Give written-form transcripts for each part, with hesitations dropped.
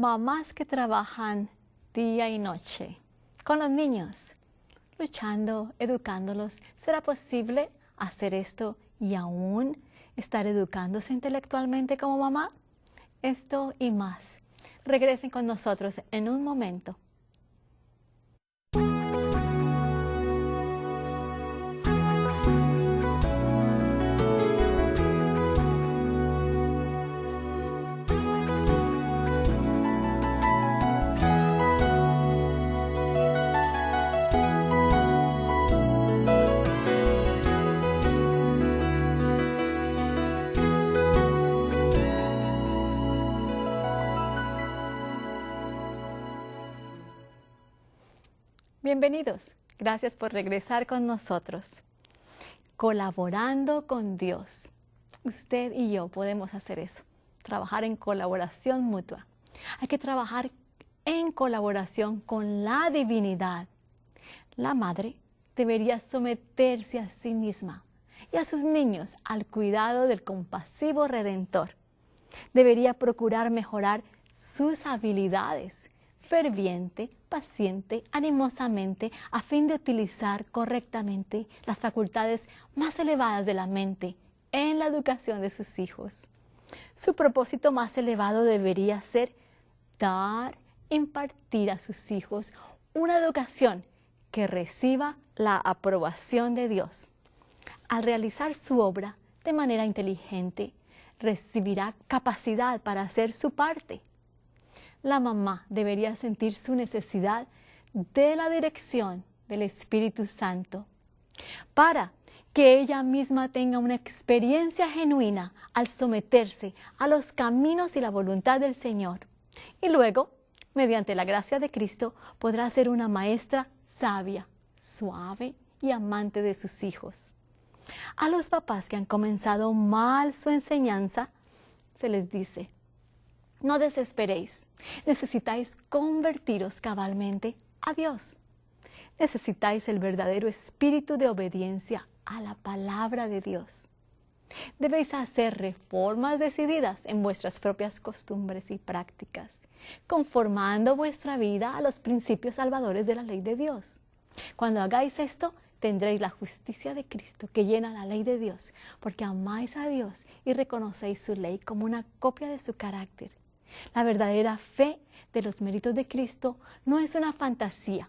Mamás que trabajan día y noche con los niños, luchando, educándolos. ¿Será posible hacer esto y aún estar educándose intelectualmente como mamá? Esto y más. Regresen con nosotros en un momento. Bienvenidos. Gracias por regresar con nosotros. Colaborando con Dios. Usted y yo podemos hacer eso. Trabajar en colaboración mutua. Hay que trabajar en colaboración con la divinidad. La madre debería someterse a sí misma y a sus niños al cuidado del compasivo Redentor. Debería procurar mejorar sus habilidades, ferviente, paciente, animosamente, a fin de utilizar correctamente las facultades más elevadas de la mente en la educación de sus hijos. Su propósito más elevado debería ser dar, impartir a sus hijos una educación que reciba la aprobación de Dios. Al realizar su obra de manera inteligente, recibirá capacidad para hacer su parte. La mamá debería sentir su necesidad de la dirección del Espíritu Santo para que ella misma tenga una experiencia genuina al someterse a los caminos y la voluntad del Señor. Y luego, mediante la gracia de Cristo, podrá ser una maestra sabia, suave y amante de sus hijos. A los papás que han comenzado mal su enseñanza, se les dice: no desesperéis, necesitáis convertiros cabalmente a Dios. Necesitáis el verdadero espíritu de obediencia a la palabra de Dios. Debéis hacer reformas decididas en vuestras propias costumbres y prácticas, conformando vuestra vida a los principios salvadores de la ley de Dios. Cuando hagáis esto, tendréis la justicia de Cristo que llena la ley de Dios, porque amáis a Dios y reconocéis su ley como una copia de su carácter. La verdadera fe de los méritos de Cristo no es una fantasía.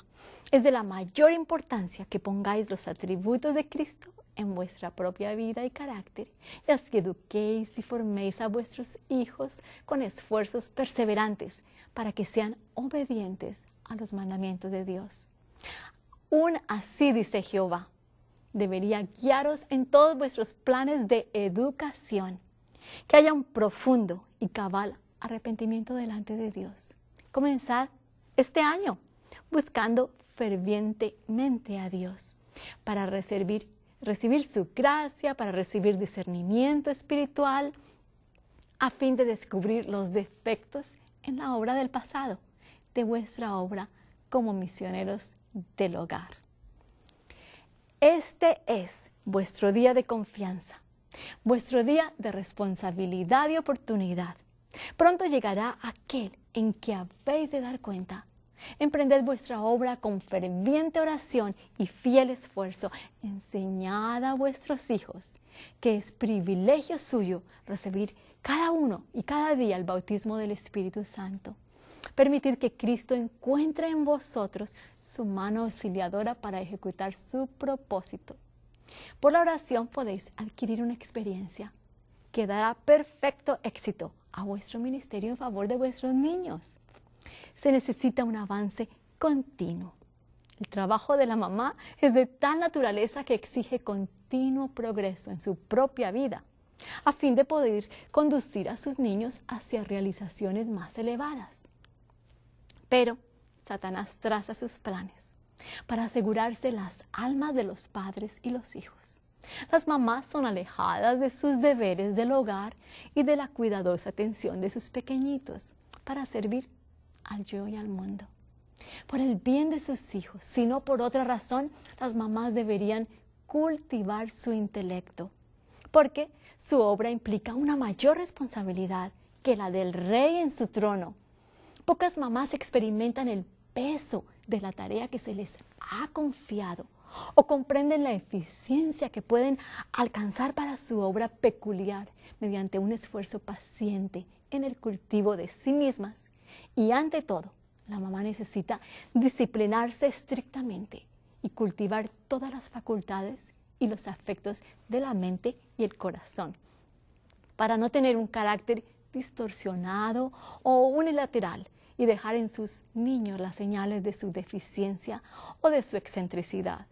Es de la mayor importancia que pongáis los atributos de Cristo en vuestra propia vida y carácter, y así eduquéis y forméis a vuestros hijos con esfuerzos perseverantes para que sean obedientes a los mandamientos de Dios. Así dice Jehová, debería guiaros en todos vuestros planes de educación, que haya un profundo y cabal arrepentimiento delante de Dios. Comenzar este año buscando fervientemente a Dios para recibir su gracia, para recibir discernimiento espiritual, a fin de descubrir los defectos en la obra del pasado, de vuestra obra como misioneros del hogar. Este es vuestro día de confianza, vuestro día de responsabilidad y oportunidad. Pronto llegará aquel en que habéis de dar cuenta. Emprended vuestra obra con ferviente oración y fiel esfuerzo. Enseñad a vuestros hijos que es privilegio suyo recibir cada uno y cada día el bautismo del Espíritu Santo. Permitid que Cristo encuentre en vosotros su mano auxiliadora para ejecutar su propósito. Por la oración podéis adquirir una experiencia que dará perfecto éxito a vuestro ministerio en favor de vuestros niños. Se necesita un avance continuo. El trabajo de la mamá es de tal naturaleza que exige continuo progreso en su propia vida, a fin de poder conducir a sus niños hacia realizaciones más elevadas. Pero Satanás traza sus planes para asegurarse las almas de los padres y los hijos. Las mamás son alejadas de sus deberes del hogar y de la cuidadosa atención de sus pequeñitos para servir al yo y al mundo. Por el bien de sus hijos, si no por otra razón, las mamás deberían cultivar su intelecto, porque su obra implica una mayor responsabilidad que la del rey en su trono. Pocas mamás experimentan el peso de la tarea que se les ha confiado o comprenden la eficiencia que pueden alcanzar para su obra peculiar mediante un esfuerzo paciente en el cultivo de sí mismas. Y ante todo, la mamá necesita disciplinarse estrictamente y cultivar todas las facultades y los afectos de la mente y el corazón, para no tener un carácter distorsionado o unilateral y dejar en sus niños las señales de su deficiencia o de su excentricidad.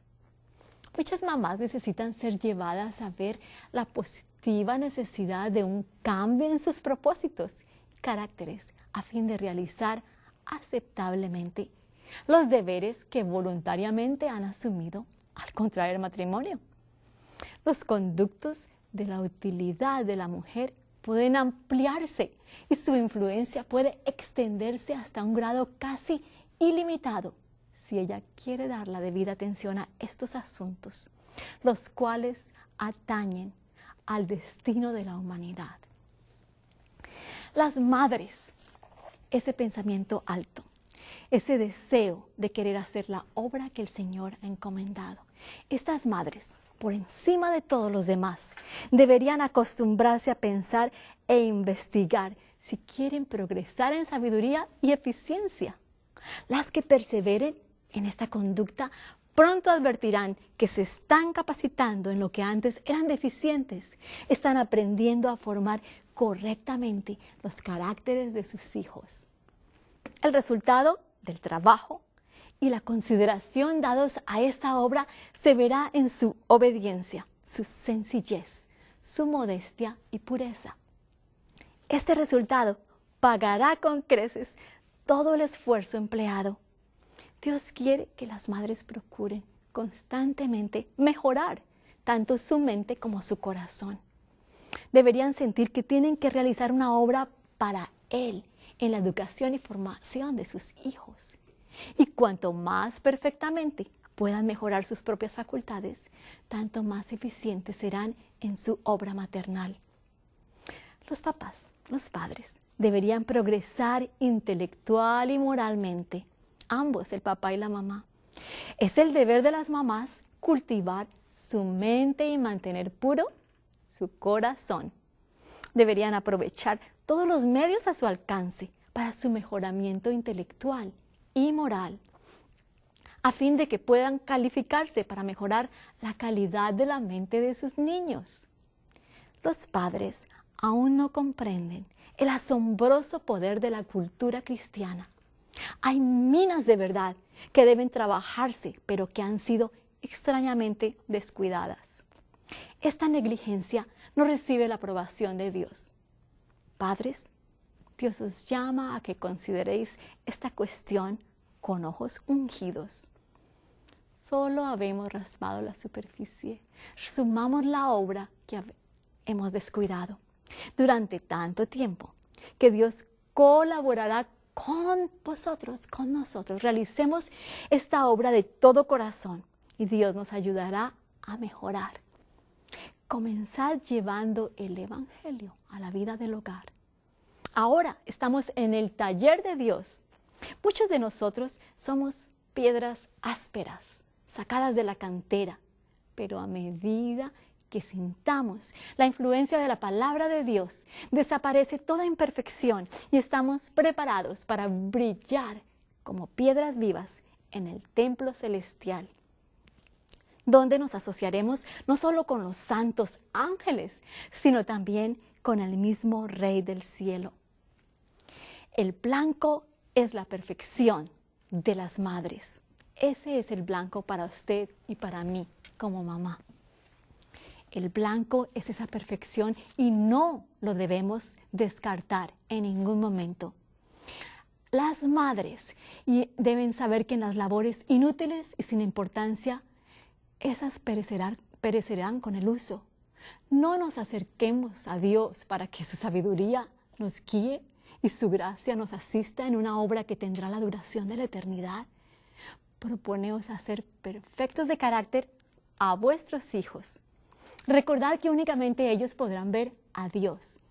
Muchas mamás necesitan ser llevadas a ver la positiva necesidad de un cambio en sus propósitos y caracteres a fin de realizar aceptablemente los deberes que voluntariamente han asumido al contraer matrimonio. Los conductos de la utilidad de la mujer pueden ampliarse y su influencia puede extenderse hasta un grado casi ilimitado si ella quiere dar la debida atención a estos asuntos, los cuales atañen al destino de la humanidad. Las madres, ese pensamiento alto, ese deseo de querer hacer la obra que el Señor ha encomendado. Estas madres, por encima de todos los demás, deberían acostumbrarse a pensar e investigar si quieren progresar en sabiduría y eficiencia. Las que perseveren en esta conducta pronto advertirán que se están capacitando en lo que antes eran deficientes. Están aprendiendo a formar correctamente los caracteres de sus hijos. El resultado del trabajo y la consideración dados a esta obra se verá en su obediencia, su sencillez, su modestia y pureza. Este resultado pagará con creces todo el esfuerzo empleado. Dios quiere que las madres procuren constantemente mejorar tanto su mente como su corazón. Deberían sentir que tienen que realizar una obra para Él en la educación y formación de sus hijos. Y cuanto más perfectamente puedan mejorar sus propias facultades, tanto más eficientes serán en su obra maternal. Los papás, los padres, deberían progresar intelectual y moralmente, ambos, el papá y la mamá. Es el deber de las mamás cultivar su mente y mantener puro su corazón. Deberían aprovechar todos los medios a su alcance para su mejoramiento intelectual y moral, a fin de que puedan calificarse para mejorar la calidad de la mente de sus niños. Los padres aún no comprenden el asombroso poder de la cultura cristiana. Hay minas de verdad que deben trabajarse, pero que han sido extrañamente descuidadas. Esta negligencia no recibe la aprobación de Dios. Padres, Dios os llama a que consideréis esta cuestión con ojos ungidos. Solo habemos raspado la superficie, sumamos la obra que hemos descuidado durante tanto tiempo, que Dios colaborará con vosotros, con nosotros. Realicemos esta obra de todo corazón y Dios nos ayudará a mejorar. Comenzad llevando el Evangelio a la vida del hogar. Ahora estamos en el taller de Dios. Muchos de nosotros somos piedras ásperas, sacadas de la cantera, pero a medida que sintamos la influencia de la palabra de Dios, desaparece toda imperfección y estamos preparados para brillar como piedras vivas en el templo celestial, donde nos asociaremos no solo con los santos ángeles, sino también con el mismo Rey del cielo. El blanco es la perfección de las madres. Ese es el blanco para usted y para mí como mamá. El blanco es esa perfección y no lo debemos descartar en ningún momento. Las madres deben saber que en las labores inútiles y sin importancia, esas perecerán con el uso. No nos acerquemos a Dios para que su sabiduría nos guíe y su gracia nos asista en una obra que tendrá la duración de la eternidad. Proponeos hacer perfectos de carácter a vuestros hijos. Recordad que únicamente ellos podrán ver a Dios.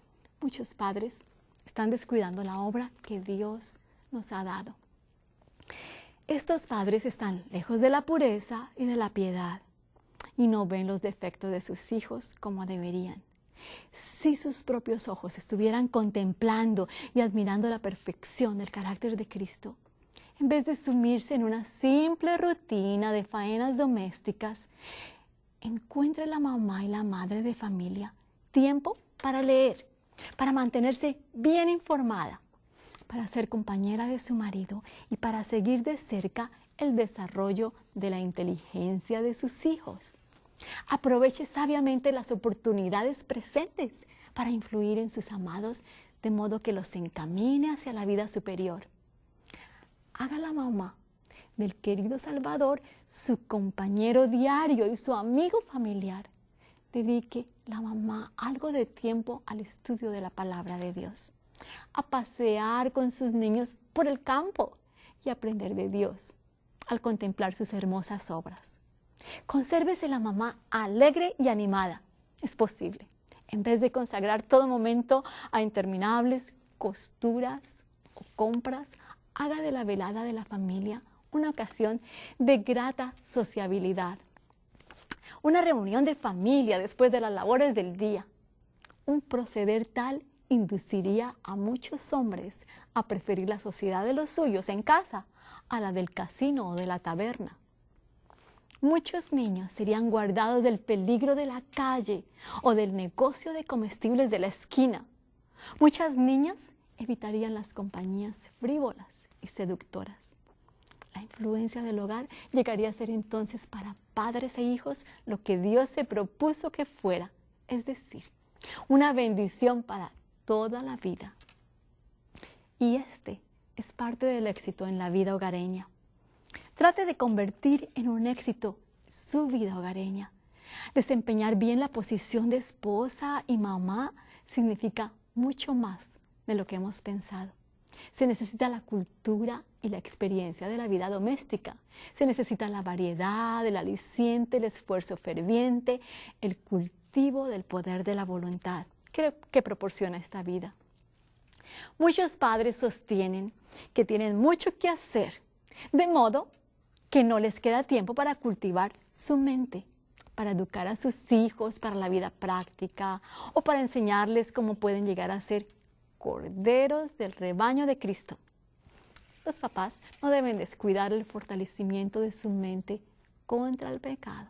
Muchos padres están descuidando la obra que Dios nos ha dado. Estos padres están lejos de la pureza y de la piedad y no ven los defectos de sus hijos como deberían. Si sus propios ojos estuvieran contemplando y admirando la perfección del carácter de Cristo, en vez de sumirse en una simple rutina de faenas domésticas, encuentre la mamá y la madre de familia tiempo para leer, para mantenerse bien informada, para ser compañera de su marido y para seguir de cerca el desarrollo de la inteligencia de sus hijos. Aproveche sabiamente las oportunidades presentes para influir en sus amados de modo que los encamine hacia la vida superior. Haga la mamá del querido Salvador su compañero diario y su amigo familiar. Dedique la mamá algo de tiempo al estudio de la palabra de Dios, a pasear con sus niños por el campo y aprender de Dios al contemplar sus hermosas obras. Consérvese la mamá alegre y animada. Es posible, en vez de consagrar todo momento a interminables costuras o compras, haga de la velada de la familia una ocasión de grata sociabilidad. Una reunión de familia después de las labores del día. Un proceder tal induciría a muchos hombres a preferir la sociedad de los suyos en casa a la del casino o de la taberna. Muchos niños serían guardados del peligro de la calle o del negocio de comestibles de la esquina. Muchas niñas evitarían las compañías frívolas y seductoras. La influencia del hogar llegaría a ser entonces para padres e hijos lo que Dios se propuso que fuera, es decir, una bendición para toda la vida. Y este es parte del éxito en la vida hogareña. Trate de convertir en un éxito su vida hogareña. Desempeñar bien la posición de esposa y mamá significa mucho más de lo que hemos pensado. Se necesita la cultura y la experiencia de la vida doméstica. Se necesita la variedad, el aliciente, el esfuerzo ferviente, el cultivo del poder de la voluntad que proporciona esta vida. Muchos padres sostienen que tienen mucho que hacer, de modo que no les queda tiempo para cultivar su mente, para educar a sus hijos para la vida práctica o para enseñarles cómo pueden llegar a ser corderos del rebaño de Cristo. Los papás no deben descuidar el fortalecimiento de su mente contra el pecado,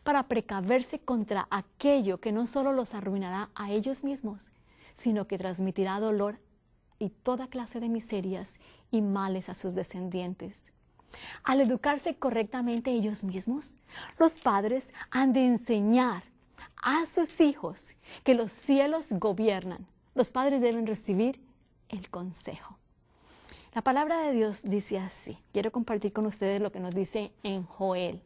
para precaverse contra aquello que no solo los arruinará a ellos mismos, sino que transmitirá dolor y toda clase de miserias y males a sus descendientes. Al educarse correctamente ellos mismos, los padres han de enseñar a sus hijos que los cielos gobiernan. Los padres deben recibir el consejo. La palabra de Dios dice así. Quiero compartir con ustedes lo que nos dice en Joel.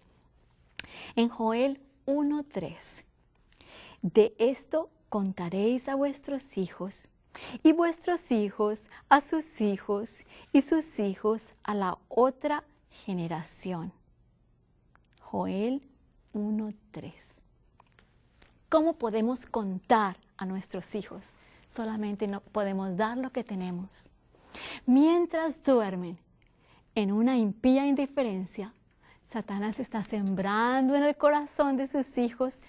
En Joel 1:3. De esto contaréis a vuestros hijos, y vuestros hijos a sus hijos, y sus hijos a la otra generación. Joel 1:3. ¿Cómo podemos contar a nuestros hijos? Solamente no podemos dar lo que tenemos. Mientras duermen en una impía indiferencia, Satanás está sembrando en el corazón de sus hijos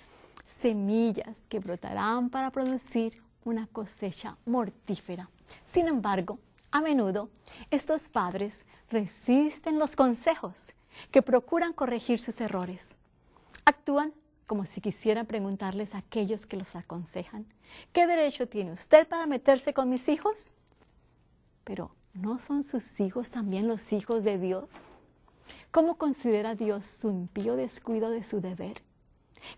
semillas que brotarán para producir una cosecha mortífera. Sin embargo, a menudo estos padres resisten los consejos que procuran corregir sus errores. Actúan como si quisieran preguntarles a aquellos que los aconsejan: ¿qué derecho tiene usted para meterse con mis hijos? Pero, ¿no son sus hijos también los hijos de Dios? ¿Cómo considera Dios su impío descuido de su deber?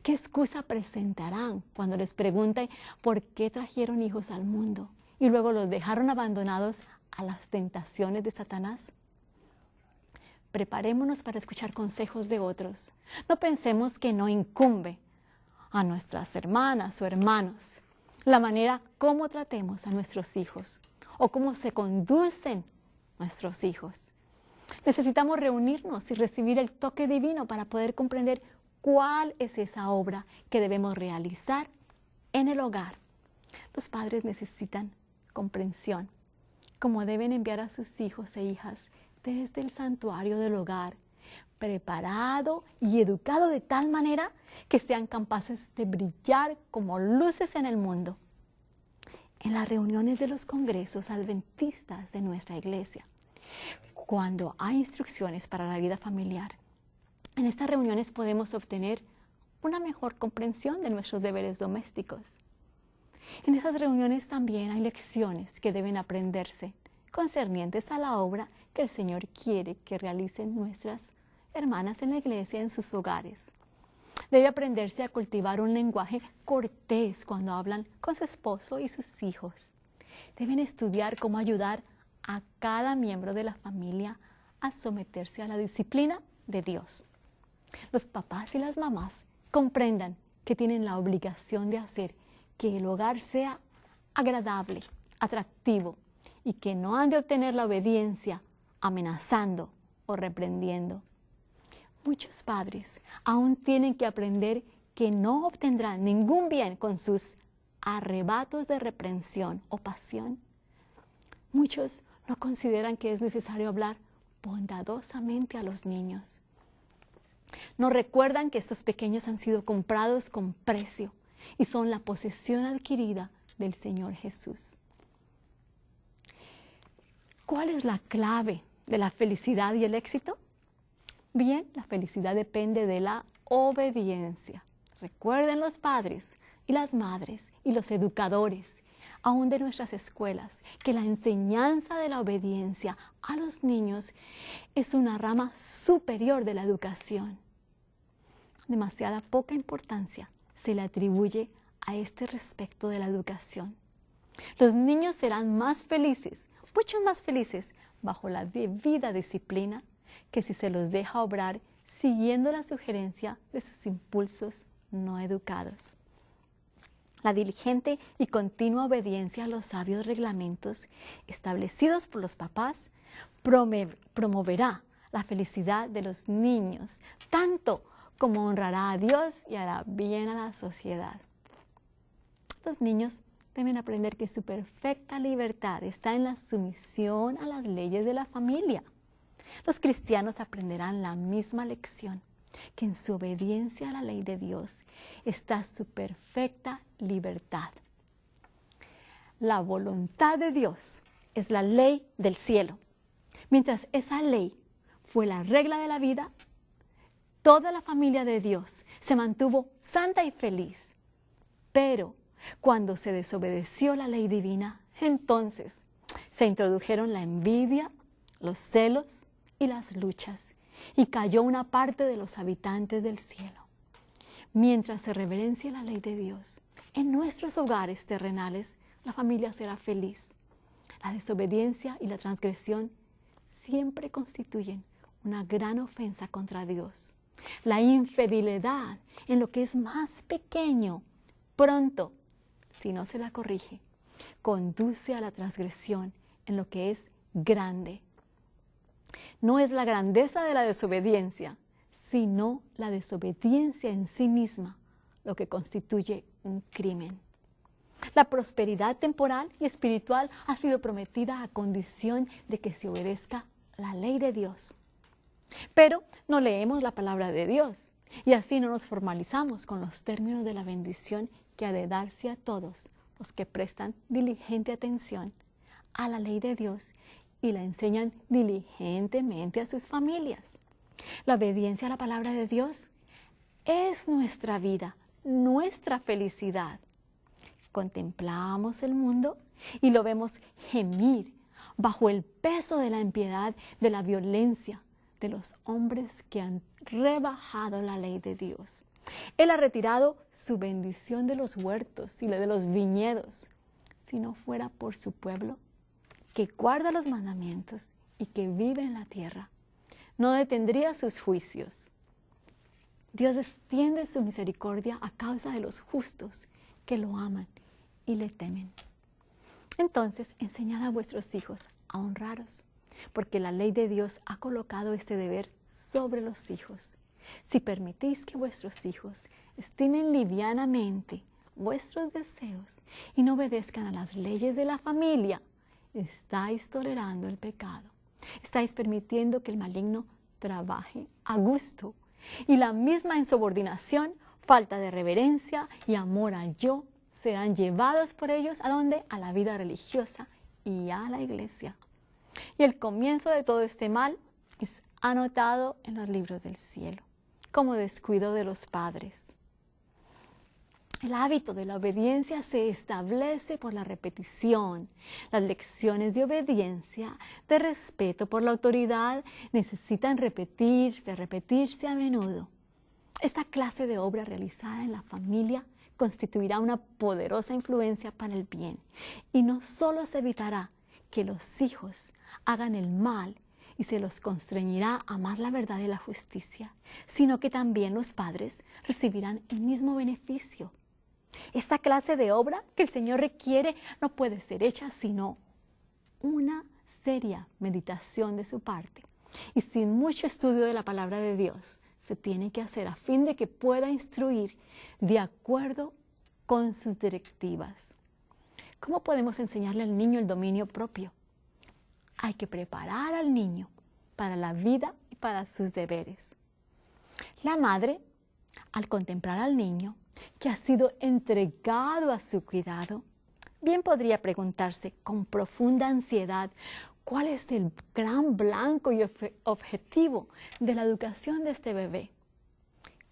¿Qué excusa presentarán cuando les pregunten por qué trajeron hijos al mundo y luego los dejaron abandonados a las tentaciones de Satanás? Preparémonos para escuchar consejos de otros. No pensemos que no incumbe a nuestras hermanas o hermanos la manera como tratemos a nuestros hijos o cómo se conducen nuestros hijos. Necesitamos reunirnos y recibir el toque divino para poder comprender cuál es esa obra que debemos realizar en el hogar. Los padres necesitan comprensión, como deben enviar a sus hijos e hijas desde el santuario del hogar, preparado y educado de tal manera que sean capaces de brillar como luces en el mundo. En las reuniones de los congresos adventistas de nuestra iglesia, cuando hay instrucciones para la vida familiar, en estas reuniones podemos obtener una mejor comprensión de nuestros deberes domésticos. En esas reuniones también hay lecciones que deben aprenderse concernientes a la obra que el Señor quiere que realicen nuestras hermanas en la iglesia en sus hogares. Debe aprenderse a cultivar un lenguaje cortés cuando hablan con su esposo y sus hijos. Deben estudiar cómo ayudar a cada miembro de la familia a someterse a la disciplina de Dios. Los papás y las mamás comprendan que tienen la obligación de hacer que el hogar sea agradable, atractivo, y que no han de obtener la obediencia amenazando o reprendiendo. Muchos padres aún tienen que aprender que no obtendrán ningún bien con sus arrebatos de reprensión o pasión. Muchos no consideran que es necesario hablar bondadosamente a los niños. No recuerdan que estos pequeños han sido comprados con precio y son la posesión adquirida del Señor Jesús. ¿Cuál es la clave de la felicidad y el éxito? Bien, la felicidad depende de la obediencia. Recuerden los padres y las madres y los educadores, aún de nuestras escuelas, que la enseñanza de la obediencia a los niños es una rama superior de la educación. Demasiada poca importancia se le atribuye a este respecto de la educación. Los niños serán más felices, mucho más felices, bajo la debida disciplina que si se los deja obrar siguiendo la sugerencia de sus impulsos no educados. La diligente y continua obediencia a los sabios reglamentos establecidos por los papás promoverá la felicidad de los niños, tanto como honrará a Dios y hará bien a la sociedad. Los niños deben aprender que su perfecta libertad está en la sumisión a las leyes de la familia. Los cristianos aprenderán la misma lección, que en su obediencia a la ley de Dios está su perfecta libertad. La voluntad de Dios es la ley del cielo. Mientras esa ley fue la regla de la vida, toda la familia de Dios se mantuvo santa y feliz. Pero cuando se desobedeció la ley divina, entonces se introdujeron la envidia, los celos y las luchas, y cayó una parte de los habitantes del cielo. Mientras se reverencia la ley de Dios, en nuestros hogares terrenales, la familia será feliz. La desobediencia y la transgresión siempre constituyen una gran ofensa contra Dios. La infidelidad en lo que es más pequeño, pronto, si no se la corrige, conduce a la transgresión en lo que es grande. No es la grandeza de la desobediencia, sino la desobediencia en sí misma lo que constituye un crimen. La prosperidad temporal y espiritual ha sido prometida a condición de que se obedezca la ley de Dios. Pero no leemos la palabra de Dios y así no nos formalizamos con los términos de la bendición que ha de darse a todos los que prestan diligente atención a la ley de Dios y la enseñan diligentemente a sus familias. La obediencia a la palabra de Dios es nuestra vida, nuestra felicidad. Contemplamos el mundo y lo vemos gemir bajo el peso de la impiedad, de la violencia, de los hombres que han rebajado la ley de Dios. Él ha retirado su bendición de los huertos y la de los viñedos. Si no fuera por su pueblo, que guarda los mandamientos y que vive en la tierra, no detendría sus juicios. Dios extiende su misericordia a causa de los justos que lo aman y le temen. Entonces, enseñad a vuestros hijos a honraros, porque la ley de Dios ha colocado este deber sobre los hijos. Si permitís que vuestros hijos estimen livianamente vuestros deseos y no obedezcan a las leyes de la familia, estáis tolerando el pecado. Estáis permitiendo que el maligno trabaje a gusto. Y la misma insubordinación, falta de reverencia y amor al yo serán llevados por ellos ¿a dónde? A la vida religiosa y a la iglesia. Y el comienzo de todo este mal es anotado en los libros del cielo, como descuido de los padres. El hábito de la obediencia se establece por la repetición. Las lecciones de obediencia, de respeto por la autoridad, necesitan repetirse a menudo. Esta clase de obra realizada en la familia constituirá una poderosa influencia para el bien. Y no solo se evitará que los hijos hagan el mal y se los constreñirá a amar la verdad y la justicia, sino que también los padres recibirán el mismo beneficio. Esta clase de obra que el Señor requiere no puede ser hecha sino una seria meditación de su parte y sin mucho estudio de la palabra de Dios se tiene que hacer a fin de que pueda instruir de acuerdo con sus directivas. ¿Cómo podemos enseñarle al niño el dominio propio? Hay que preparar al niño para la vida y para sus deberes. La madre, al contemplar al niño que ha sido entregado a su cuidado, bien podría preguntarse con profunda ansiedad cuál es el gran blanco y objetivo de la educación de este bebé.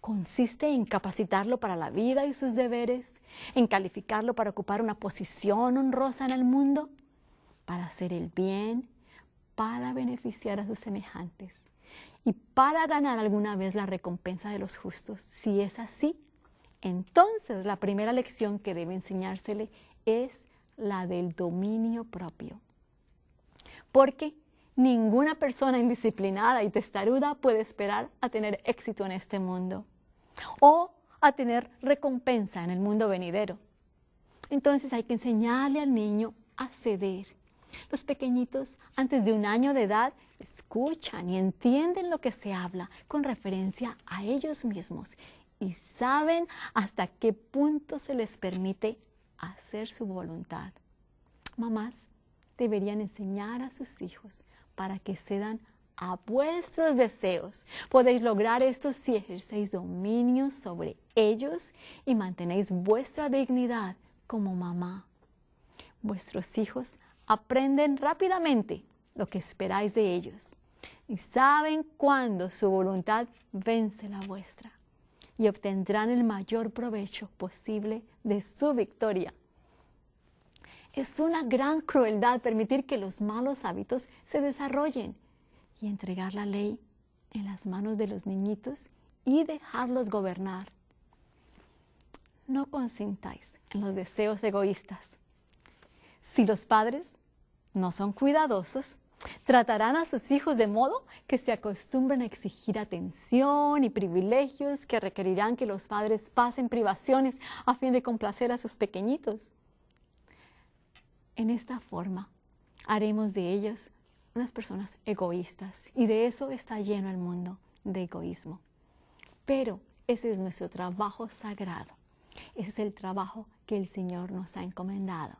¿Consiste en capacitarlo para la vida y sus deberes? ¿En calificarlo para ocupar una posición honrosa en el mundo? ¿Para hacer el bien? ¿Para beneficiar a sus semejantes? ¿Y para ganar alguna vez la recompensa de los justos? Si es así, entonces la primera lección que debe enseñársele es la del dominio propio. Porque ninguna persona indisciplinada y testaruda puede esperar a tener éxito en este mundo o a tener recompensa en el mundo venidero. Entonces hay que enseñarle al niño a ceder. Los pequeñitos, antes de 1 año de edad, escuchan y entienden lo que se habla con referencia a ellos mismos y saben hasta qué punto se les permite hacer su voluntad. Mamás deberían enseñar a sus hijos para que cedan a vuestros deseos. Podéis lograr esto si ejercéis dominio sobre ellos y mantenéis vuestra dignidad como mamá. Vuestros hijos aprenden rápidamente lo que esperáis de ellos y saben cuándo su voluntad vence la vuestra y obtendrán el mayor provecho posible de su victoria. Es una gran crueldad permitir que los malos hábitos se desarrollen y entregar la ley en las manos de los niñitos y dejarlos gobernar. No consintáis en los deseos egoístas. Si los padres no son cuidadosos, tratarán a sus hijos de modo que se acostumbren a exigir atención y privilegios que requerirán que los padres pasen privaciones a fin de complacer a sus pequeñitos. En esta forma, haremos de ellos unas personas egoístas y de eso está lleno el mundo, de egoísmo. Pero ese es nuestro trabajo sagrado. Ese es el trabajo que el Señor nos ha encomendado,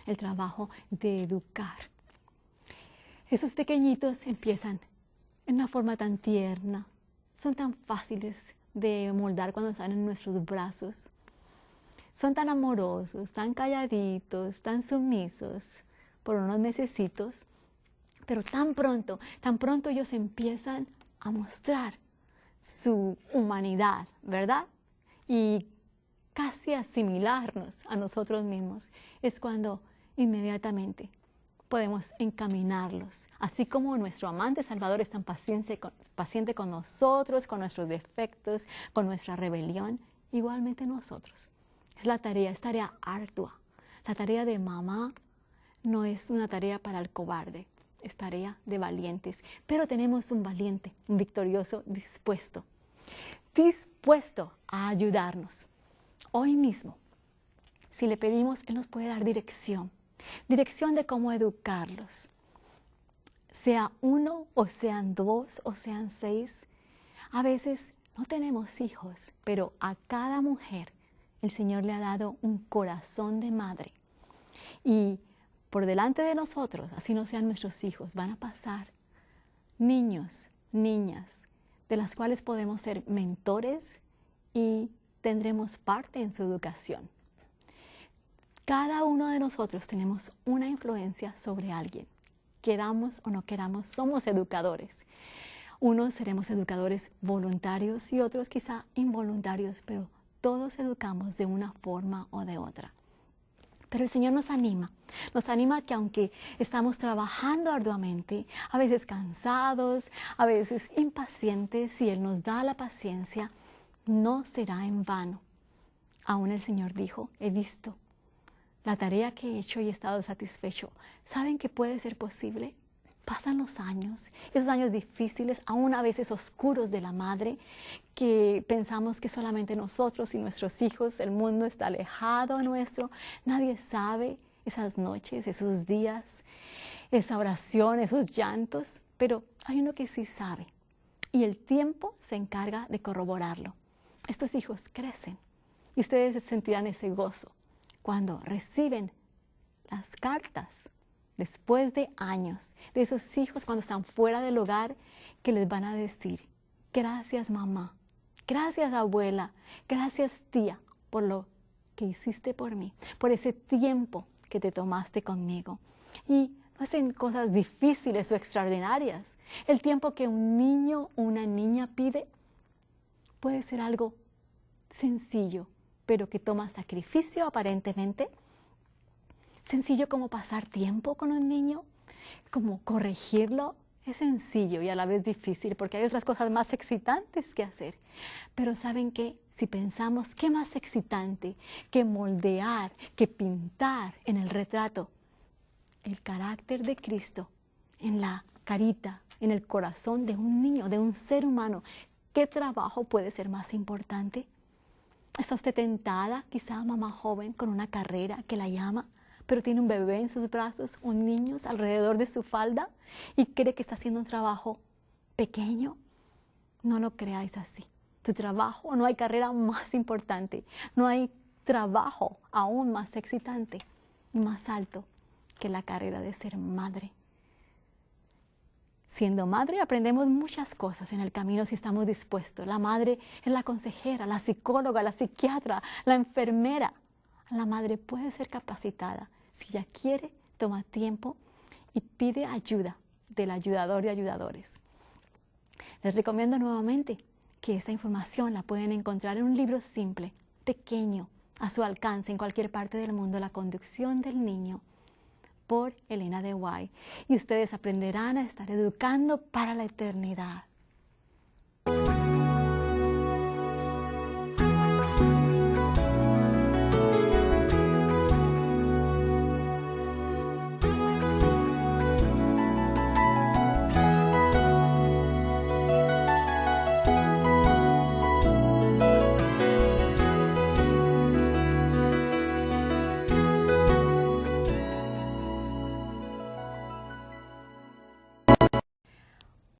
el trabajo de educar. Esos pequeñitos empiezan en una forma tan tierna, son tan fáciles de moldar cuando están en nuestros brazos. Son tan amorosos, tan calladitos, tan sumisos por unos mesecitos, pero tan pronto ellos empiezan a mostrar su humanidad, ¿verdad? Y casi asimilarnos a nosotros mismos. Es cuando inmediatamente podemos encaminarlos. Así como nuestro amante Salvador es tan paciente con nosotros, con nuestros defectos, con nuestra rebelión, igualmente nosotros. Es tarea ardua. La tarea de mamá no es una tarea para el cobarde, es tarea de valientes. Pero tenemos un valiente, un victorioso dispuesto a ayudarnos. Hoy mismo, si le pedimos, Él nos puede dar dirección de cómo educarlos. Sea 1 o sean 2 o sean 6. A veces no tenemos hijos, pero a cada mujer el Señor le ha dado un corazón de madre y por delante de nosotros, así no sean nuestros hijos, van a pasar niños, niñas, de las cuales podemos ser mentores y tendremos parte en su educación. Cada uno de nosotros tenemos una influencia sobre alguien. Queramos o no queramos, somos educadores. Unos seremos educadores voluntarios y otros quizá involuntarios, pero todos educamos de una forma o de otra. Pero el Señor nos anima que aunque estamos trabajando arduamente, a veces cansados, a veces impacientes, si Él nos da la paciencia, no será en vano. Aún el Señor dijo, he visto la tarea que he hecho y he estado satisfecho. ¿Saben que puede ser posible? Pasan los años, esos años difíciles, aún a veces oscuros de la madre, que pensamos que solamente nosotros y nuestros hijos, el mundo está alejado nuestro, nadie sabe esas noches, esos días, esa oración, esos llantos, pero hay uno que sí sabe y el tiempo se encarga de corroborarlo. Estos hijos crecen y ustedes sentirán ese gozo cuando reciben las cartas después de años, de esos hijos cuando están fuera del hogar, que les van a decir, gracias mamá, gracias abuela, gracias tía, por lo que hiciste por mí, por ese tiempo que te tomaste conmigo. Y no hacen cosas difíciles o extraordinarias. El tiempo que un niño o una niña pide puede ser algo sencillo, pero que toma sacrificio aparentemente. Sencillo como pasar tiempo con un niño, como corregirlo, es sencillo y a la vez difícil porque hay otras cosas más excitantes que hacer. Pero ¿saben qué? Si pensamos qué más excitante que moldear, que pintar en el retrato el carácter de Cristo en la carita, en el corazón de un niño, de un ser humano, ¿qué trabajo puede ser más importante? ¿Está usted tentada, quizá mamá joven, con una carrera que la llama, pero tiene un bebé en sus brazos, un niño alrededor de su falda y cree que está haciendo un trabajo pequeño? No lo creáis así. Tu trabajo, no hay carrera más importante, no hay trabajo aún más excitante, más alto que la carrera de ser madre. Siendo madre aprendemos muchas cosas en el camino si estamos dispuestos. La madre es la consejera, la psicóloga, la psiquiatra, la enfermera. La madre puede ser capacitada. Si ella quiere, toma tiempo y pide ayuda del ayudador de ayudadores. Les recomiendo nuevamente que esta información la pueden encontrar en un libro simple, pequeño, a su alcance en cualquier parte del mundo, La conducción del niño, por Elena de White. Y ustedes aprenderán a estar educando para la eternidad.